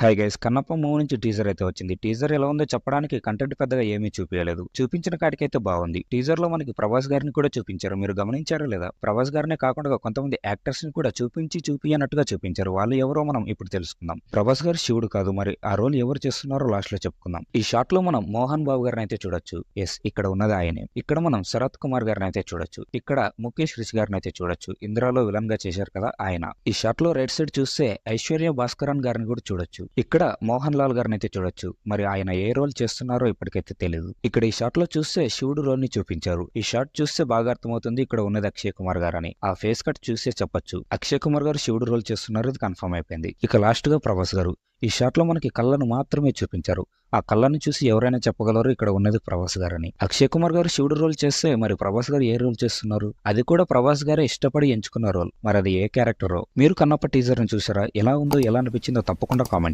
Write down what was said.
Hi guys, Kannappa movie నుంచి teaser అయితే వచ్చింది. టీజర్ ఎలా ఉందో చెప్పడానికి కంటెంట్ పెద్దగా ఏమీ చూపించలేదు. చూపించిన కాడికైతే బాగుంది. టీజర్ లో మనకి ప్రభాస్ గారిని కూడా చూపించారు. మీరు గమనించారో లేదా? ప్రభాస్ గారినే కాకుండా కొంతమంది యాక్టర్స్ ని కూడా చూపించినట్టుగా చూపించారు. వాళ్ళు ఎవరో మనం ఇప్పుడు తెలుసుకుందాం. ప్రభాస్ గారు శివుడు కాదు, మరి ఆ రోల్ ఎవరు చేస్తున్నారో లాస్ట్ లో చెప్పుకుందాం. ఈ షాట్ లో మనం మోహన్ బాబు గారిని అయితే చూడొచ్చు. ఎస్, ఇక్కడ ఉన్నది ఆయనే. ఇక్కడ మనం శరత్ కుమార్ గారిని అయితే చూడొచ్చు. ఇక్కడ ముఖేష్ రిషి గారిని అయితే చూడొచ్చు. ఇందిరాలో విలన్ గా చేశారు కదా ఆయన. ఈ షాట్ లో రైట్ సైడ్ చూస్తే ఐశ్వర్య భాస్కరన్ గారిని కూడా చూడొచ్చు. ఇక్కడ మోహన్ లాల్ గారిని అయితే చూడొచ్చు. మరి ఆయన ఏ రోల్ చేస్తున్నారో ఇప్పటికైతే తెలియదు. ఇక్కడ ఈ షాట్ లో చూస్తే శివుడు రోల్ ని చూపించారు. ఈ షాట్ చూస్తే బాగా అర్థమవుతుంది ఇక్కడ ఉన్నది అక్షయ్ కుమార్ గారు అని. ఆ ఫేస్ కట్ చూస్తే చెప్పొచ్చు అక్షయ్ కుమార్ గారు శివుడు రోల్ చేస్తున్నారు. ఇది కన్ఫర్మ్ అయిపోయింది. ఇక లాస్ట్ గా ప్రభాస్ గారు. ఈ షాట్ లో మనకి కళ్ళను మాత్రమే చూపించారు. ఆ కళ్ళను చూసి ఎవరైనా చెప్పగలరు ఇక్కడ ఉన్నది ప్రభాస్ గారని. అక్షయ్ కుమార్ గారు శివుడు రోల్ చేస్తే మరి ప్రభాస్ గారు ఏ రోల్ చేస్తున్నారు? అది కూడా ప్రభాస్ గారే ఇష్టపడి ఎంచుకున్న రోల్. మరి అది ఏ క్యారెక్టరో? మీరు కన్నప్ప టీజర్ ని చూసారా? ఎలా ఉందో, ఎలా అనిపించిందో తప్పకుండా కామెంట్